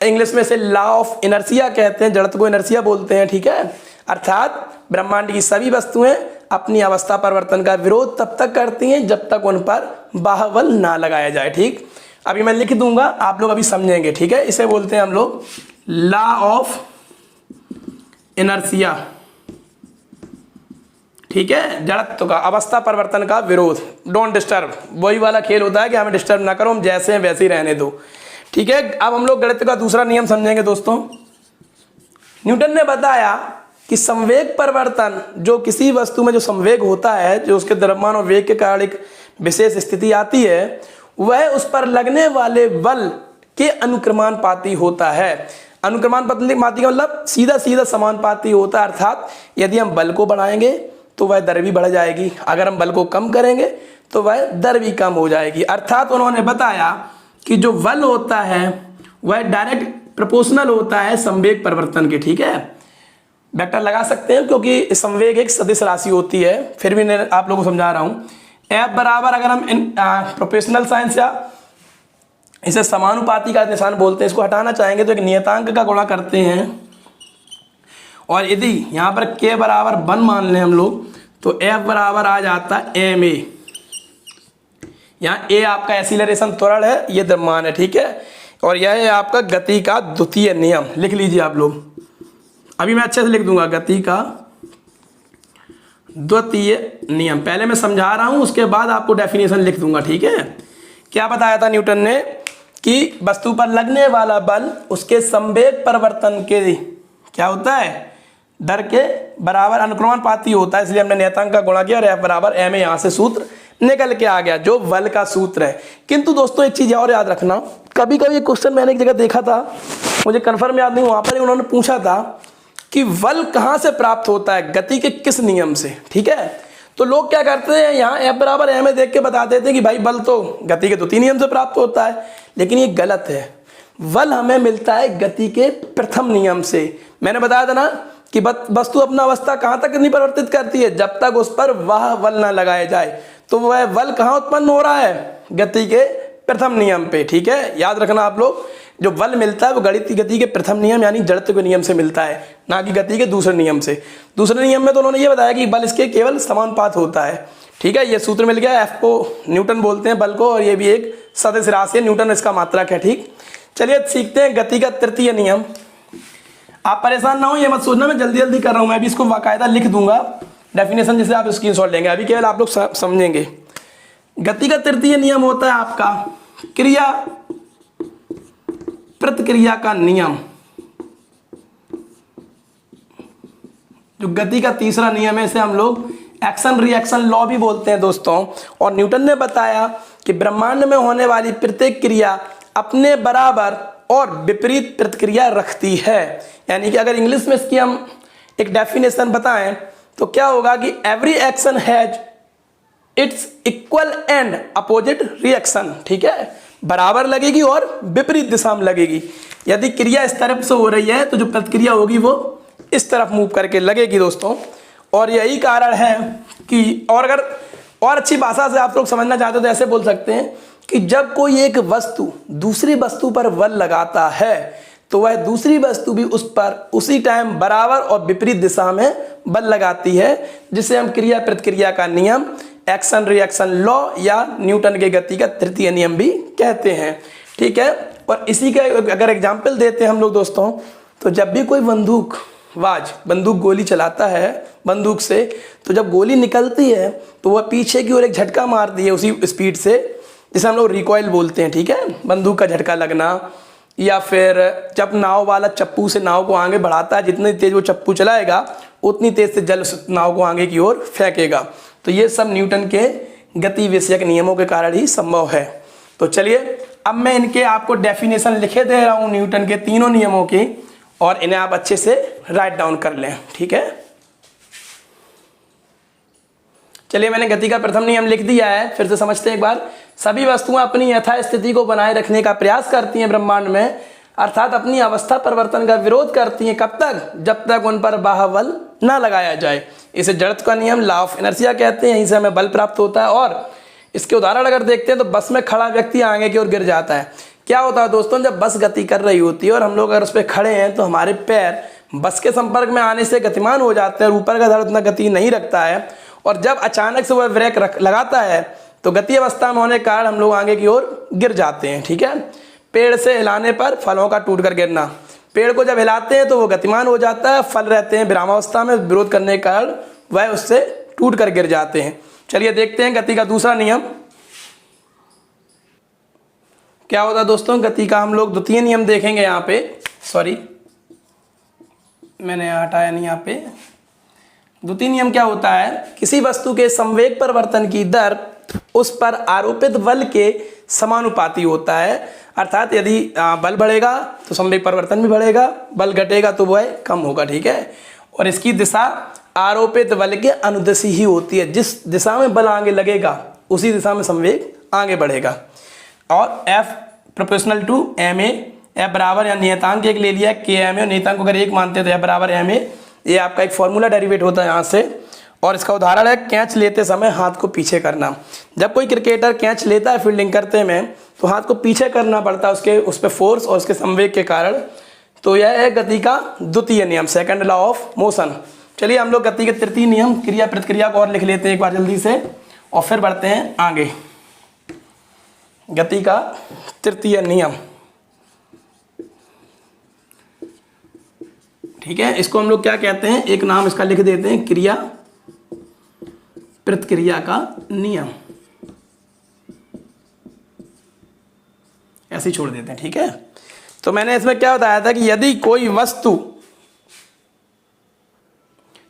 इंग्लिश में से लॉ ऑफ इनर्शिया कहते हैं, जड़त्व को इनर्शिया बोलते हैं, ठीक है। अर्थात ब्रह्मांड की सभी वस्तुएं अपनी अवस्था परिवर्तन का विरोध तब तक करती हैं जब तक उन पर बाहुबल ना लगाया जाए, ठीक। अभी मैं लिख दूंगा, आप लोग अभी समझेंगे, ठीक है। इसे बोलते हैं हम लोग लॉ ऑफ इनर्शिया, ठीक है। जड़त्व का अवस्था परिवर्तन का विरोध, डोंट डिस्टर्ब, वही वाला खेल होता है कि हमें डिस्टर्ब ना करो, हम जैसे हैं वैसे ही रहने दो, ठीक है। अब हम लोग गणित का दूसरा नियम समझेंगे। दोस्तों न्यूटन ने बताया कि संवेग परिवर्तन, जो किसी वस्तु में जो संवेग होता है, जो उसके द्रव्यमान और वेग के कारण एक विशेष स्थिति आती है, वह उस पर लगने वाले बल के अनुक्रमानुपाती होता है। अनुक्रमानुपाती का मतलब सीधा सीधा समानुपाती होता है, अर्थात यदि हम बल को बढ़ाएंगे तो वह दर भी बढ़ जाएगी, अगर हम बल को कम करेंगे तो वह दर भी कम हो जाएगी। अर्थात उन्होंने बताया कि जो बल होता है वह डायरेक्ट प्रोपोर्शनल होता है संवेग परिवर्तन के, ठीक है। वेक्टर लगा सकते हैं क्योंकि संवेग एक सदिश राशि होती है, फिर भी मैं आप लोगों को समझा रहा हूँ। एफ बराबर, अगर हम प्रोफेशनल साइंस या इसे समानुपाती का निशान बोलते हैं, इसको हटाना चाहेंगे तो एक नियतांक का गुणा करते हैं, और यदि यहाँ पर के बराबर 1 मान लें हम लोग तो एफ बराबर आ जाता है एम ए। यहाँ ए आपका एक्सीलरेशन त्वरण है, ये द्रव्यमान है, ठीक है। और यह है आपका गति का द्वितीय नियम, लिख लीजिए आप लोग। अभी मैं अच्छे से लिख दूंगा गति का द्वितीय नियम, पहले मैं समझा रहा हूं उसके बाद आपको डेफिनेशन लिख दूंगा, ठीक है। क्या बताया था न्यूटन ने कि वस्तु पर लगने वाला बल उसके संवेग परिवर्तन के क्या होता है, दर के बराबर अनुक्रमानुपाती होता है, इसलिए हमने नियतांक का गुणा किया और एफ बराबर एम ए, यहाँ से सूत्र निकल के आ गया जो बल का सूत्र है। किंतु दोस्तों एक चीज और याद रखना, कभी कभी ये क्वेश्चन मैंने एक जगह देखा था, मुझे कंफर्म याद नहीं, वहां पर उन्होंने पूछा था कि बल कहाँ से प्राप्त होता है, गति के किस नियम से, ठीक है। तो लोग क्या करते हैं, यहाँ F बराबर m देख के बता देते हैं कि भाई बल तो गति के द्वितीय नियम से प्राप्त होता है, लेकिन ये गलत है। बल हमें मिलता है गति के प्रथम नियम से। मैंने बताया था ना कि वस्तु अपना अवस्था कहाँ तक नहीं परिवर्तित करती है, जब तक उस पर वह बल ना लगाया जाए। तो वह बल कहाँ उत्पन्न हो रहा है, गति के प्रथम नियम पे। ठीक है, याद रखना आप लोग, जो बल मिलता है वो गति के प्रथम नियम यानी जड़त्व के नियम से मिलता है, ना कि गति के दूसरे नियम से। दूसरे नियम में तो उन्होंने ये बताया कि बल इसके केवल समानुपात होता है। ठीक है, ये सूत्र मिल गया। F को न्यूटन बोलते हैं बल को, और ये भी एक सदिश राशि है, न्यूटन इसका मात्रक है। ठीक, चलिए सीखते हैं गति का तृतीय नियम। आप परेशान ना हो, ये मत सोचना मैं जल्दी जल्दी कर रहा हूँ, मैं भी इसको बाकायदा लिख दूंगा डेफिनेशन, जिसे आप स्क्रीनशॉट लेंगे। अभी केवल आप लोग समझेंगे। गति का तृतीय नियम होता है आपका क्रिया प्रतिक्रिया का नियम। जो गति का तीसरा नियम है इसे हम लोग एक्शन रिएक्शन लॉ भी बोलते हैं दोस्तों। और न्यूटन ने बताया कि ब्रह्मांड में होने वाली प्रत्येक क्रिया अपने बराबर और विपरीत प्रतिक्रिया रखती है। यानी कि अगर इंग्लिश में इसकी हम एक डेफिनेशन बताएं तो क्या होगा कि every action has its equal and opposite reaction. ठीक है, बराबर लगेगी और विपरीत दिशा में लगेगी। यदि क्रिया इस तरफ से हो रही है तो जो प्रतिक्रिया होगी वो इस तरफ मूव करके लगेगी दोस्तों। और यही कारण है कि, और अगर और अच्छी भाषा से आप लोग समझना चाहते हो तो ऐसे बोल सकते हैं कि जब कोई एक वस्तु दूसरी वस्तु पर बल लगाता है तो वह दूसरी वस्तु भी उस पर उसी टाइम बराबर और विपरीत दिशा में बल लगाती है, जिसे हम क्रिया प्रतिक्रिया का नियम, एक्शन रिएक्शन लॉ या न्यूटन के गति का तृतीय नियम भी कहते हैं। ठीक है, और इसी का अगर एग्जाम्पल देते हैं हम लोग दोस्तों, तो जब भी कोई बंदूक गोली चलाता है बंदूक से, तो जब गोली निकलती है तो वह पीछे की ओर एक झटका मारती है उसी स्पीड से, जिसे हम लोग रिकॉइल बोलते हैं। ठीक है, बंदूक का झटका लगना। या फिर जब नाव वाला चप्पू से नाव को आगे बढ़ाता है, जितनी तेज वो चप्पू चलाएगा उतनी तेज से जल नाव को आगे की ओर फेंकेगा। तो ये सब न्यूटन के गति विषयक नियमों के कारण ही संभव है। तो चलिए अब मैं इनके आपको डेफिनेशन लिखे दे रहा हूँ न्यूटन के तीनों नियमों की, और इन्हें आप अच्छे से राइट डाउन कर लें। ठीक है, चलिए मैंने गति का प्रथम नियम लिख दिया है, फिर से समझते हैं एक बार। सभी वस्तुएं अपनी यथास्थिति को बनाए रखने का प्रयास करती हैं ब्रह्मांड में, अर्थात अपनी अवस्था परिवर्तन का विरोध करती हैं। कब तक? जब तक उन पर बाह्य बल ना लगाया जाए। इसे जड़त्व का नियम, लॉ ऑफ इनर्शिया कहते हैं। यहीं से हमें बल प्राप्त होता है। और इसके उदाहरण अगर देखते हैं तो बस में खड़ा व्यक्ति आगे की ओर गिर जाता है। क्या होता है दोस्तों, जब बस गति कर रही होती है और हम लोग अगर उस पर खड़े हैं तो हमारे पैर बस के संपर्क में आने से गतिमान हो जाते हैं और ऊपर का धड़ उतना गति नहीं रखता है। और जब अचानक से वह ब्रेक लगाता है तो गति अवस्था में होने के कारण हम लोग आगे की ओर गिर जाते हैं। ठीक है, पेड़ से हिलाने पर फलों का टूटकर गिरना। पेड़ को जब हिलाते हैं तो वो गतिमान हो जाता है, फल रहते हैं विरामावस्था में, विरोध करने के कारण वह उससे टूट कर गिर जाते हैं। चलिए देखते हैं गति का दूसरा नियम क्या होता है दोस्तों। गति का हम लोग द्वितीय नियम देखेंगे। यहाँ पे सॉरी मैंने हटाया नहीं, यहाँ पे द्वितीय नियम क्या होता है, किसी वस्तु के संवेग परिवर्तन की दर उस पर आरोपित बल के समानुपाती होता है। अर्थात यदि बल बढ़ेगा तो संवेग परिवर्तन भी बढ़ेगा, बल घटेगा तो वह कम होगा। ठीक है, और इसकी दिशा आरोपित बल के अनुदिशी ही होती है। जिस दिशा में बल आगे लगेगा उसी दिशा में संवेग आगे बढ़ेगा। और F proportional to ma, F बराबर या नियतांक एक ले लिया KMA, और नियतांक अगर एक मानते हैं तो F बराबर ma। ये आपका एक फॉर्मूला डेरिवेट होता है यहाँ से। और इसका उदाहरण है कैच लेते समय हाथ को पीछे करना। जब कोई क्रिकेटर कैच लेता है फील्डिंग करते में तो हाथ को पीछे करना पड़ता है उस पर फोर्स और उसके संवेग के कारण। तो यह है गति का द्वितीय नियम, सेकंड लॉ ऑफ मोशन। चलिए हम लोग गति के तृतीय नियम क्रिया प्रतिक्रिया को और लिख लेते हैं एक बार जल्दी से, और फिर बढ़ते हैं आगे। गति का तृतीय नियम, ठीक है, इसको हम लोग क्या कहते हैं, एक नाम इसका लिख देते हैं, क्रिया प्रतिक्रिया का नियम, ऐसे ही छोड़ देते हैं। ठीक है, तो मैंने इसमें क्या बताया था कि यदि कोई वस्तु,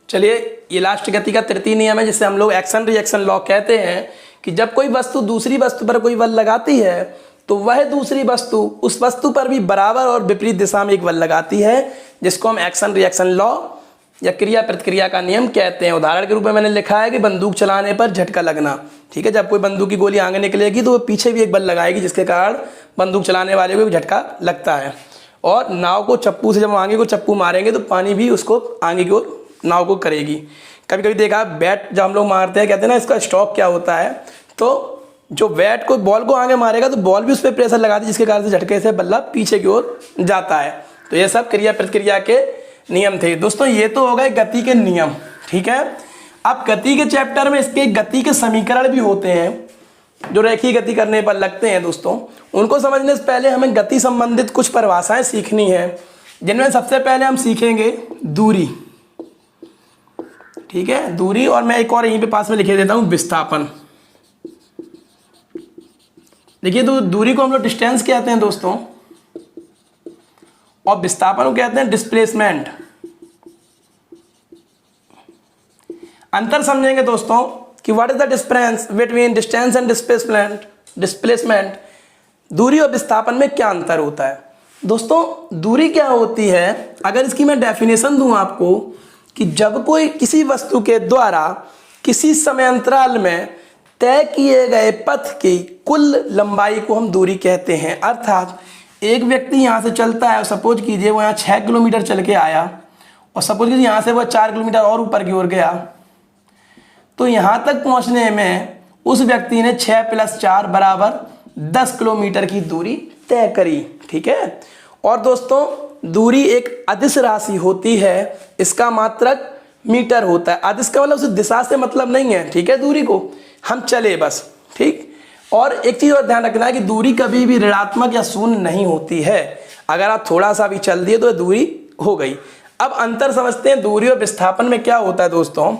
चलिए ये लास्ट गति का तृतीय नियम है जिसे हम लोग एक्शन रिएक्शन लॉ कहते हैं, कि जब कोई वस्तु दूसरी वस्तु पर कोई बल लगाती है तो वह दूसरी वस्तु उस वस्तु पर भी बराबर और विपरीत दिशा में एक बल लगाती है, जिसको हम एक्शन रिएक्शन लॉ या क्रिया प्रतिक्रिया का नियम कहते हैं। उदाहरण के रूप में मैंने लिखा है कि बंदूक चलाने पर झटका लगना। ठीक है, जब कोई बंदूक की गोली आगे निकलेगी तो वो पीछे भी एक बल लगाएगी, जिसके कारण बंदूक चलाने वाले को भी झटका लगता है। और नाव को चप्पू से जब हम आगे को चप्पू मारेंगे तो पानी भी उसको आगे की ओर नाव को करेगी। कभी कभी देखा बैट जब हम लोग मारते हैं, कहते हैं ना इसका स्ट्रोक क्या होता है, तो जो बैट को बॉल को आगे मारेगा तो बॉल भी उस पर प्रेशर लगाती है, जिसके कारण से झटके से बल्ला पीछे की ओर जाता है। तो ये सब क्रिया प्रतिक्रिया के नियम थे दोस्तों। ये तो हो गए गति के नियम। ठीक है, अब गति के चैप्टर में इसके गति के समीकरण भी होते हैं जो रेखीय गति करने पर लगते हैं दोस्तों। उनको समझने से पहले हमें गति संबंधित कुछ परिभाषाएं सीखनी है, जिनमें सबसे पहले हम सीखेंगे दूरी। ठीक है, दूरी, और मैं एक और यहीं पे पास में लिखे देता हूं विस्थापन। देखिए, तो दूरी को हम लोग डिस्टेंस कहते हैं दोस्तों, और विस्थापन को कहते हैं डिस्प्लेसमेंट। अंतर समझेंगे दोस्तों कि what is the difference between distance and displacement. दूरी और विस्थापन में क्या अंतर होता है दोस्तों। दूरी क्या होती है, अगर इसकी मैं डेफिनेशन दूं आपको, कि जब कोई किसी वस्तु के द्वारा किसी समय अंतराल में तय किए गए पथ की कुल लंबाई को हम दूरी कहते हैं। अर्थात एक व्यक्ति यहाँ से चलता है, सपोज कीजिए वो यहाँ 6 किलोमीटर चल के आया, और सपोज कीजिए यहाँ से वो 4 किलोमीटर और ऊपर की ओर गया, तो यहाँ तक पहुँचने में उस व्यक्ति ने 6 + 4 = 10 किलोमीटर की दूरी तय करी। ठीक है, और दोस्तों दूरी एक अदिश राशि होती है, इसका मात्रक मीटर होता है। अदिश का मतलब उस दिशा से मतलब नहीं है। ठीक है, दूरी को हम चले बस। ठीक, और एक चीज़ और ध्यान रखना है कि दूरी कभी भी ऋणात्मक या शून्य नहीं होती है। अगर आप थोड़ा सा भी चल दिए तो दूरी हो गई। अब अंतर समझते हैं दूरी और विस्थापन में क्या होता है दोस्तों।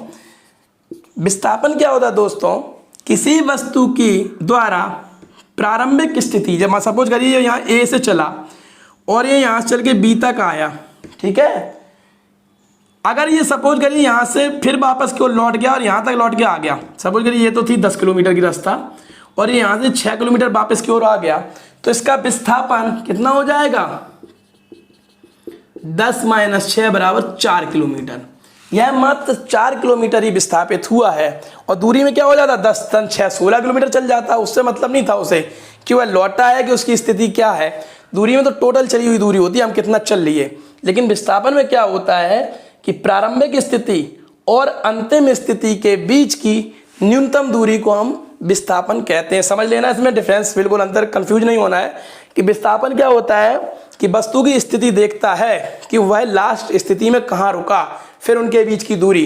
विस्थापन क्या होता है दोस्तों, किसी वस्तु की द्वारा प्रारंभिक स्थिति, जब सपोज करिए यहाँ ए से चला और ये यहाँ से चल के बी तक आया। ठीक है, अगर ये सपोज करिए यहाँ से फिर वापस की ओर लौट गया और यहाँ तक लौट के आ गया, सपोज करिए ये तो थी 10 किलोमीटर की रास्ता और ये यहाँ से 6 किलोमीटर वापस की ओर आ गया, तो इसका विस्थापन कितना हो जाएगा, 10 - 6 = 4 किलोमीटर। यह मात्र 4 किलोमीटर ही विस्थापित हुआ है। और दूरी में क्या हो जाता, 10 × 6 = 16 किलोमीटर चल जाता। उससे मतलब नहीं था उसे कि वह लौटा है कि उसकी स्थिति क्या है। दूरी में तो टोटल चली हुई दूरी होती है, हम कितना चल लिए। लेकिन विस्थापन में क्या होता है कि प्रारंभिक स्थिति और अंतिम स्थिति के बीच की न्यूनतम दूरी को हम विस्थापन कहते हैं। समझ लेना इसमें डिफरेंस, बिल्कुल अंतर कंफ्यूज नहीं होना है कि विस्थापन क्या होता है कि वस्तु की स्थिति देखता है कि वह लास्ट स्थिति में कहाँ रुका, फिर उनके बीच की दूरी।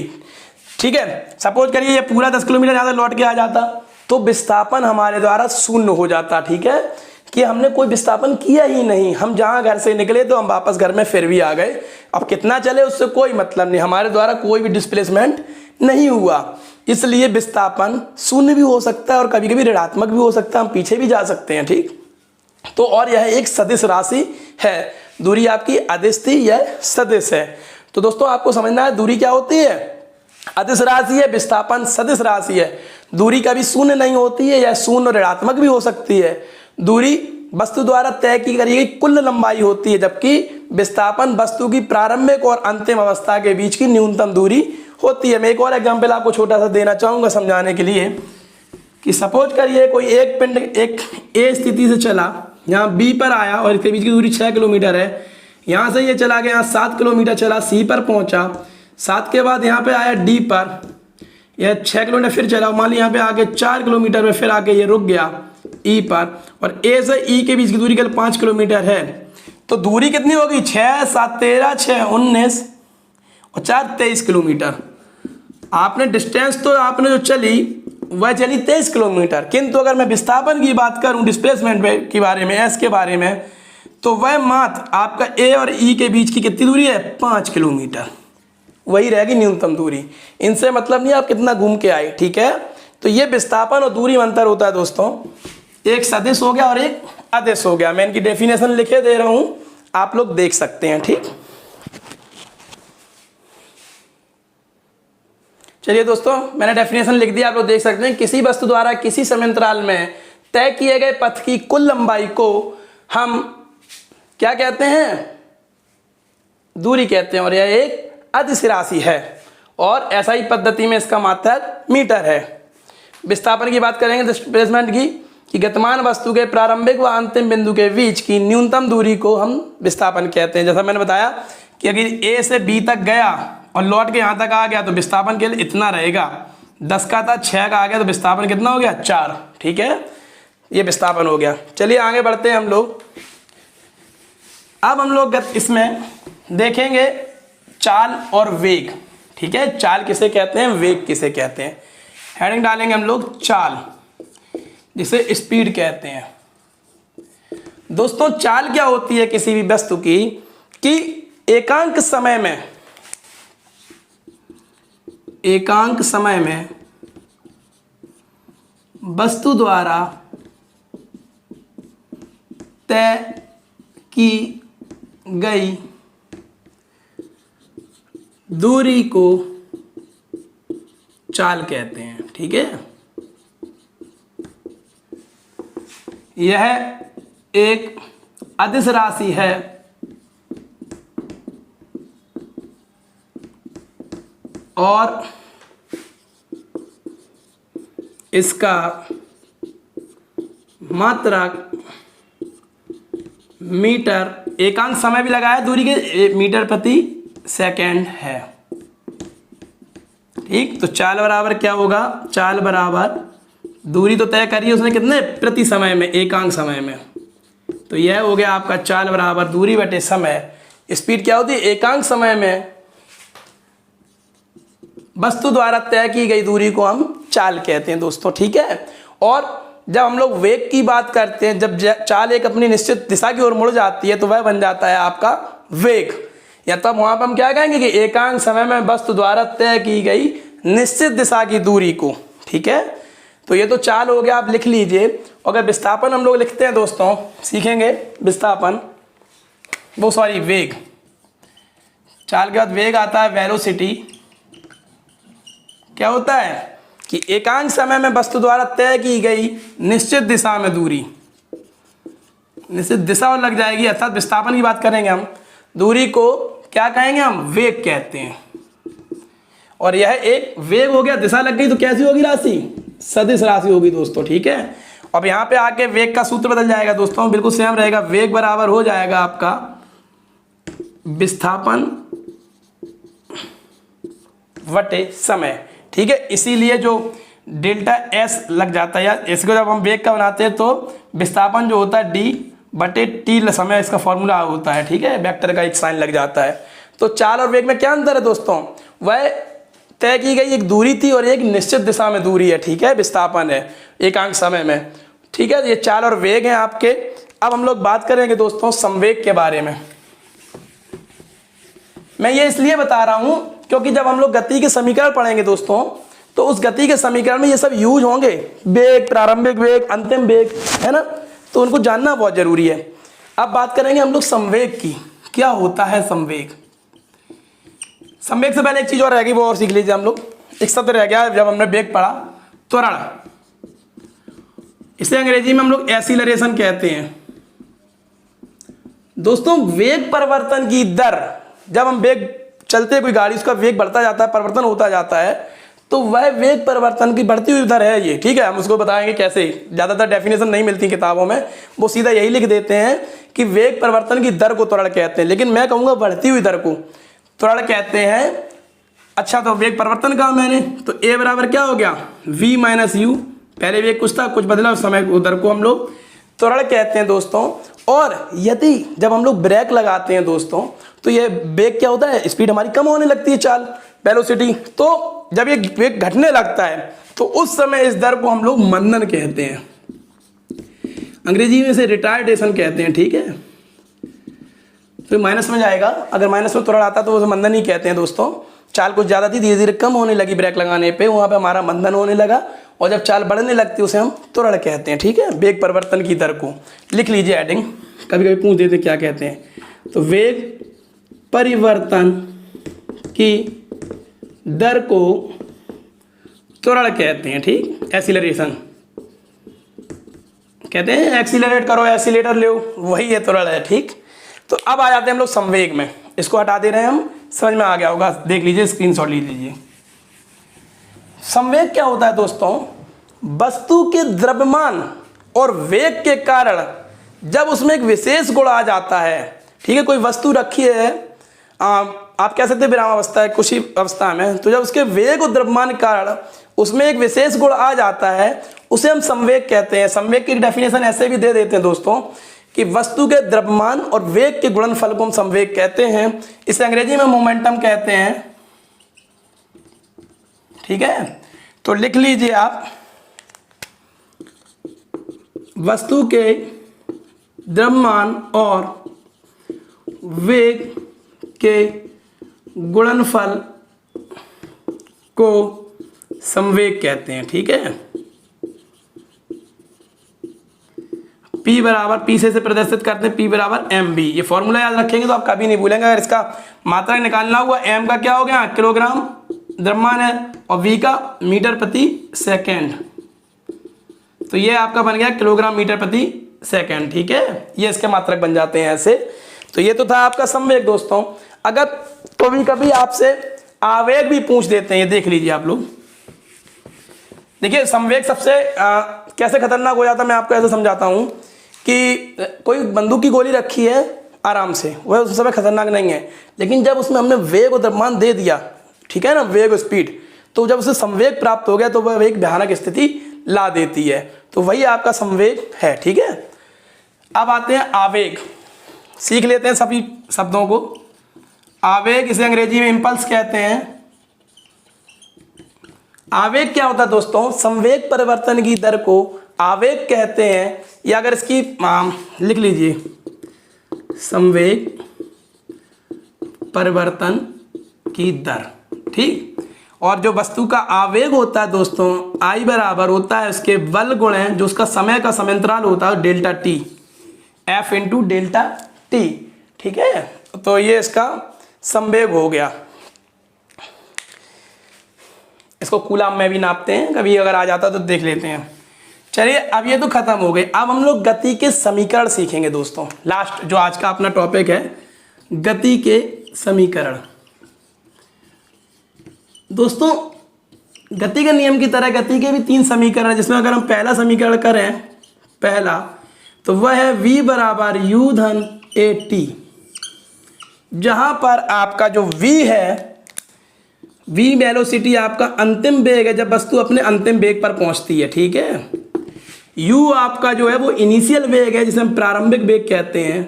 ठीक है, सपोज करिए ये पूरा 10 किलोमीटर ज़्यादा लौट के आ जाता तो विस्थापन हमारे द्वारा शून्य हो जाता। ठीक है, कि हमने कोई विस्थापन किया ही नहीं, हम जहाँ घर से निकले तो हम वापस घर में फिर भी आ गए। अब कितना चले उससे कोई मतलब नहीं, हमारे द्वारा कोई भी डिस्प्लेसमेंट नहीं हुआ। इसलिए विस्थापन शून्य भी हो सकता है और कभी कभी ऋणात्मक भी हो सकता है, हम पीछे भी जा सकते हैं। ठीक, तो और यह एक सदिश राशि है। दूरी आपकी अदिश थी, यह सदिश है। तो दोस्तों आपको समझना है दूरी क्या होती है, अदिश राशि है, विस्थापन सदिश राशि है। दूरी कभी शून्य नहीं होती है, यह शून्य और ऋणात्मक भी हो सकती है। दूरी वस्तु द्वारा तय की गई कुल लंबाई होती है, जबकि विस्थापन वस्तु की प्रारंभिक और अंतिम अवस्था के बीच की न्यूनतम दूरी होती है। मैं एक और एग्जांपल आपको छोटा सा देना चाहूँगा समझाने के लिए, कि सपोज करिए कोई एक पिंड एक ए स्थिति से चला, यहाँ बी पर आया और इसके बीच की दूरी 6 किलोमीटर है। यहाँ से ये चला गया, यहाँ 7 किलोमीटर चला, सी पर पहुँचा। 7 के बाद यहाँ पे आया डी पर, यह 6 किलोमीटर फिर चला, मान लीजिए यहाँ पे आके 4 किलोमीटर में फिर आके ये रुक गया ई पर, और ए से ई के बीच की दूरी केवल 5 किलोमीटर है। तो दूरी कितनी होगी, 6 × 7 = 13, 6 × 19 और 4 = 23 किलोमीटर। आपने डिस्टेंस तो आपने जो चली वह चली 23 किलोमीटर, किंतु अगर मैं विस्थापन की बात करूं, डिस्प्लेसमेंट के बारे में, एस के बारे में, तो वह मात्र आपका ए और ई के बीच की कितनी दूरी है, 5 किलोमीटर। वही रहेगी न्यूनतम दूरी। इनसे मतलब नहीं आप कितना घूम के आए। ठीक है, तो ये विस्थापन और दूरी में अंतर होता है दोस्तों। एक सदिश हो गया और एक अदिश हो गया। मैं इनकी डेफिनेशन लिखे दे रहा हूं, आप लोग देख सकते हैं। ठीक, चलिए दोस्तों मैंने डेफिनेशन लिख दिया, आप लोग देख सकते हैं। किसी वस्तु द्वारा किसी समयांतराल में तय किए गए पथ की कुल लंबाई को हम क्या कहते हैं, दूरी कहते हैं, और यह एक अदिश राशि है और एसआई पद्धति में इसका मात्रक मीटर है। विस्थापन की बात करेंगे डिस्प्लेसमेंट की, कि गतिमान वस्तु के प्रारंभिक व अंतिम बिंदु के बीच की न्यूनतम दूरी को हम विस्थापन कहते हैं। जैसा मैंने बताया कि अगर ए से बी तक गया और लौट के यहाँ तक आ गया तो विस्थापन के लिए इतना रहेगा। 10 का था 6 का आ गया तो विस्थापन कितना हो गया 4। ठीक है, ये विस्थापन हो गया। चलिए आगे बढ़ते हैं हम लोग। अब हम लोग इसमें देखेंगे चाल और वेग। ठीक है, चाल किसे कहते हैं, वेग किसे कहते हैं। हेडिंग डालेंगे हम लोग चाल, जिसे स्पीड कहते हैं। दोस्तों चाल क्या होती है किसी भी वस्तु की, कि एकांक समय में वस्तु द्वारा तय की गई दूरी को चाल कहते हैं। ठीक है, यह एक अदिश राशि है और इसका मात्रक मीटर, एकांक समय भी लगाया दूरी के, मीटर प्रति सेकंड है। ठीक, तो चाल बराबर क्या होगा, चाल बराबर दूरी तो तय करिए उसने कितने, प्रति समय में, एकांक समय में। तो यह हो गया आपका चाल बराबर दूरी बटे समय। स्पीड क्या होती है, एकांक समय में वस्तु द्वारा तय की गई दूरी को हम चाल कहते हैं दोस्तों। ठीक है, और जब हम लोग वेग की बात करते हैं, जब चाल एक अपनी निश्चित दिशा की ओर मुड़ जाती है तो वह बन जाता है आपका वेग। या तब वहां पर हम क्या कहेंगे कि एकांक समय में वस्तु द्वारा तय की गई निश्चित दिशा की दूरी को। ठीक है, तो ये तो चाल हो गया, आप लिख लीजिए। अगर विस्थापन हम लोग लिखते हैं दोस्तों, सीखेंगे विस्थापन, वो सॉरी वेग। चाल के बाद वेग आता है वेलोसिटी। क्या होता है कि एकांक समय में वस्तु द्वारा तय की गई निश्चित दिशा में दूरी, निश्चित दिशा और लग जाएगी, अर्थात विस्थापन की बात करेंगे हम, दूरी को क्या कहेंगे हम, वेग कहते हैं। और यह एक वेग हो गया, दिशा लग गई तो कैसी होगी राशि, सदिश राशि होगी दोस्तों। ठीक है, अब यहाँ पे आके वेग का सूत्र बदल जाएगा दोस्तों, बिल्कुल सेम रहेगा। वेग बराबर हो जाएगा आपका विस्थापन वटे समय। ठीक है, इसीलिए जो डेल्टा एस लग जाता है, या इसको जब हम वेग का बनाते हैं तो विस्थापन जो होता है डी बटे टी समय, इसका फॉर्मूला होता है। ठीक है, वेक्टर का एक साइन लग जाता है। तो चाल और वेग में क्या अंतर है दोस्तों, वह तय की गई एक दूरी थी और एक निश्चित दिशा में दूरी है। ठीक है, विस्थापन है एकांक समय में। ठीक है, ये चाल और वेग हैं आपके। अब हम लोग बात करेंगे दोस्तों संवेग के बारे में। मैं ये इसलिए बता रहा हूं क्योंकि जब हम लोग गति के समीकरण पढ़ेंगे दोस्तों, तो उस गति के समीकरण में ये सब यूज होंगे, वेग, प्रारंभिक वेग, अंतिम वेग, है ना, तो उनको जानना बहुत जरूरी है। अब बात करेंगे हम लोग संवेग की, क्या होता है संवेग। संवेग से पहले एक चीज और रह गई, वो और सीख लीजिए हम लोग। एक शब्द रह गया जब हमने वेग पढ़ा, त्वरण। इसे अंग्रेजी में हम लोग एक्सीलरेशन कहते हैं दोस्तों। वेग परिवर्तन की दर, जब हम वेग चलते कोई गाड़ी, उसका वेग बढ़ता जाता है, परिवर्तन होता जाता है, तो वह वेग परिवर्तन की बढ़ती हुई दर है ये। ठीक है, हम उसको बताएंगे कैसे। ज़्यादातर डेफिनेशन नहीं मिलती किताबों में, वो सीधा यही लिख देते हैं कि वेग परिवर्तन की दर को त्वरण कहते हैं, लेकिन मैं कहूँगा बढ़ती हुई दर को त्वरण कहते हैं। अच्छा, तो वेग परिवर्तन कहा मैंने, तो ए बराबर क्या हो गया, v माइनस यू। पहले वेग कुछ था, कुछ बदला, उस समय दर को हम लोग त्वरण कहते हैं दोस्तों। और यदि जब हम लोग ब्रेक लगाते हैं दोस्तों, तो ये वेग क्या होता है, स्पीड हमारी कम होने लगती है, चाल, वेलोसिटी। तो जब ये वेग घटने लगता है तो उस समय इस दर को हम लोग मंदन कहते हैं, अंग्रेजी में इसे रिटार्डेशन कहते हैं। ठीक है, तो माइनस में जाएगा, अगर माइनस में त्वरण आता तो उसे मंदन ही कहते हैं दोस्तों। चाल कुछ ज़्यादा थी, धीरे धीरे कम होने लगी ब्रेक लगाने पे, वहाँ पे हमारा मंदन होने लगा, और जब चाल बढ़ने लगती है उसे हम त्वरण कहते हैं। ठीक है, वेग परिवर्तन की दर को लिख लीजिए हेडिंग, कभी कभी पूछ देते क्या कहते हैं। तो वेग परिवर्तन की दर को त्वरण कहते हैं। ठीक, एक्सीलरेशन कहते हैं, एक्सीलरेट करो, एक्सीलेटर लो, वही है त्वरण है। ठीक, तो अब आ जाते हैं हम लोग संवेग में, इसको हटा दे रहे हैं हम, समझ में आ गया होगा, देख लीजिए, स्क्रीनशॉट ले लीजिए। संवेग क्या होता है दोस्तों? वस्तु के द्रव्यमान और वेग के कारण जब उसमें एक विशेष गुण आ जाता है, ठीक है, कोई वस्तु रखी है, आप कह सकते हैं विराम अवस्था है, कुछ ही अवस्था में, तो जब उसके वेग और द्रव्यमान के कारण उसमें एक विशेष गुण आ जाता है, उसे हम संवेग कहते हैं। संवेग की डेफिनेशन ऐसे भी दे देते हैं दोस्तों कि वस्तु के द्रव्यमान और वेग के गुणनफल को हम संवेग कहते हैं। इसे अंग्रेजी में मोमेंटम कहते हैं, ठीक है। तो लिख लीजिए आप, वस्तु के द्रव्यमान और वेग के गुणनफल को संवेग कहते हैं, ठीक है। P बराबर, P से प्रदर्शित करते हैं, P बराबर mv। ये फॉर्मूला याद रखेंगे तो आप कभी नहीं भूलेंगे। अगर इसका मात्रा निकालना हुआ, m का क्या हो गया, किलोग्राम द्रव्यमान है, और v का मीटर प्रति सेकेंड, तो ये आपका बन गया किलोग्राम मीटर प्रति सेकेंड, ठीक है। ये इसके मात्रक बन जाते हैं ऐसे। तो ये तो था आपका संवेग दोस्तों। अगर कभी कभी आपसे आवेग भी पूछ देते हैं, ये देख लीजिए आप लोग। देखिए संवेग सबसे कैसे खतरनाक हो जाता है, मैं आपको ऐसे समझाता हूं कि कोई बंदूक की गोली रखी है आराम से, वह उस समय खतरनाक नहीं है, लेकिन जब उसमें हमने वेग और द्रव्यमान दे दिया, ठीक है ना, वेग और स्पीड, तो जब उसे संवेग प्राप्त हो गया तो वह एक भयानक स्थिति ला देती है। तो वही आपका संवेग है, ठीक है। अब आते हैं आवेग, सीख लेते हैं सभी शब्दों को। आवेग, इसे अंग्रेजी में इंपल्स कहते हैं। आवेग क्या होता है दोस्तों? संवेग परिवर्तन की दर को आवेग कहते हैं, या अगर इसकी लिख लीजिए, संवेग परिवर्तन की दर, ठीक। और जो वस्तु का आवेग होता है दोस्तों, I बराबर होता है उसके बल गुणे जो उसका समय का समयांतराल होता है delta T, F into delta T, ठीक है। तो ये इसका संवेग हो गया। इसको कूलाम में भी नापते हैं, कभी अगर आ जाता तो देख लेते हैं। चलिए अब ये तो खत्म हो गए। अब हम लोग गति के समीकरण सीखेंगे दोस्तों। लास्ट जो आज का अपना टॉपिक है, गति के समीकरण। दोस्तों गति के नियम की तरह गति के भी 3 समीकरण, जिसमें अगर हम पहला समीकरण करें, पहला, तो वह है v बराबर u धन a t, जहां पर आपका जो v है, v वेलोसिटी आपका अंतिम वेग है जब वस्तु अपने अंतिम वेग पर पहुंचती है, ठीक है। u आपका जो है वो इनिशियल वेग है जिसे हम प्रारंभिक वेग कहते हैं।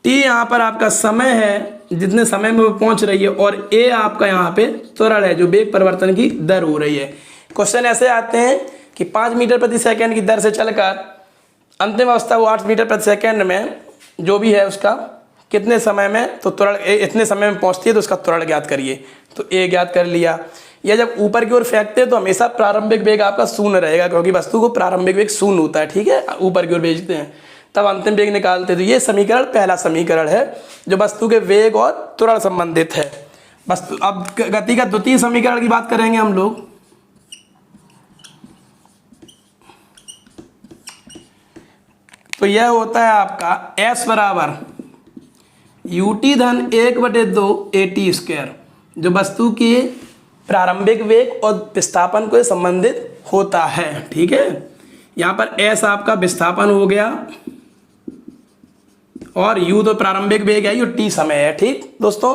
t यहाँ पर आपका समय है जितने समय में वो पहुंच रही है, और a आपका यहाँ पे त्वरण है जो वेग परिवर्तन की दर हो रही है। क्वेश्चन ऐसे आते हैं कि 5 मीटर प्रति सेकंड की दर से चलकर अंतिम अवस्था वो 8 मीटर प्रति सेकंड में जो भी है उसका कितने समय में, तो त्वरण इतने समय में पहुंचती है तो उसका त्वरण ज्ञात करिए। तो a ज्ञात कर लिया। या जब ऊपर की ओर फेंकते हैं तो हमेशा प्रारंभिक वेग आपका शून्य रहेगा, क्योंकि वस्तु को प्रारंभिक वेग शून्य होता है, ठीक है। ऊपर की ओर भेजते हैं तब अंतिम वेग निकालते हैं। तो ये समीकरण पहला समीकरण है जो वस्तु के वेग और त्वरण संबंधित है। वस्तु, अब गति का द्वितीय समीकरण की बात करेंगे हम लोग। तो यह होता है आपका s बराबर ut धन 1/2 at स्क्वायर, जो वस्तु के प्रारंभिक वेग और विस्थापन को संबंधित होता है, ठीक है। यहाँ पर s आपका विस्थापन हो गया और u तो प्रारंभिक वेग है, ये t समय है, ठीक दोस्तों।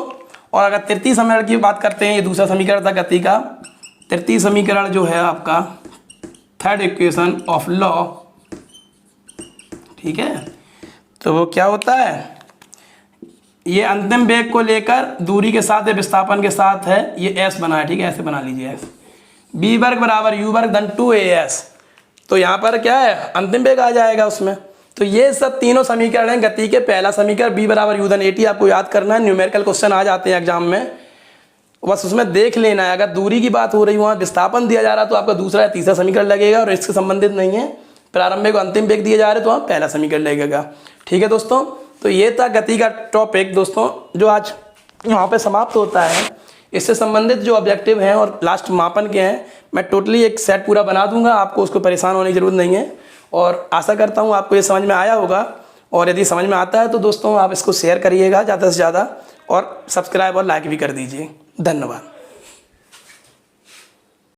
और अगर तृतीय समीकरण की बात करते हैं, ये दूसरा समीकरण था गति का। तृतीय समीकरण जो है आपका थर्ड इक्वेशन ऑफ लॉ, ठीक है। तो वो क्या होता है, ये अंतिम वेग को लेकर दूरी के साथ या विस्थापन के साथ है, ये s बना है, ठीक है। ऐसे बना लीजिए s, b वर्ग बराबर u वर्ग धन 2as। तो यहाँ पर क्या है, अंतिम वेग आ जाएगा उसमें। तो ये सब तीनों समीकरण हैं गति के। पहला समीकरण b बराबर u धन at आपको याद करना है, न्यूमेरिकल क्वेश्चन आ जाते हैं एग्जाम में, बस उसमें देख लेना है। अगर दूरी की बात हो रही वहाँ विस्थापन दिया जा रहा है तो आपका दूसरा या तीसरा समीकरण लगेगा, और इससे संबंधित नहीं है। प्रारंभिक और अंतिम वेग दिए जा रहे तो वहाँ पहला समीकरण लगेगा, ठीक है दोस्तों। तो ये था गति का टॉपिक दोस्तों, जो आज यहाँ पे समाप्त होता है। इससे संबंधित जो ऑब्जेक्टिव हैं और लास्ट मापन के हैं, मैं टोटली एक सेट पूरा बना दूंगा, आपको उसको परेशान होने की जरूरत नहीं है। और आशा करता हूँ आपको ये समझ में आया होगा। और यदि समझ में आता है तो दोस्तों आप इसको शेयर करिएगा ज़्यादा से ज़्यादा, और सब्सक्राइब और लाइक भी कर दीजिए। धन्यवाद।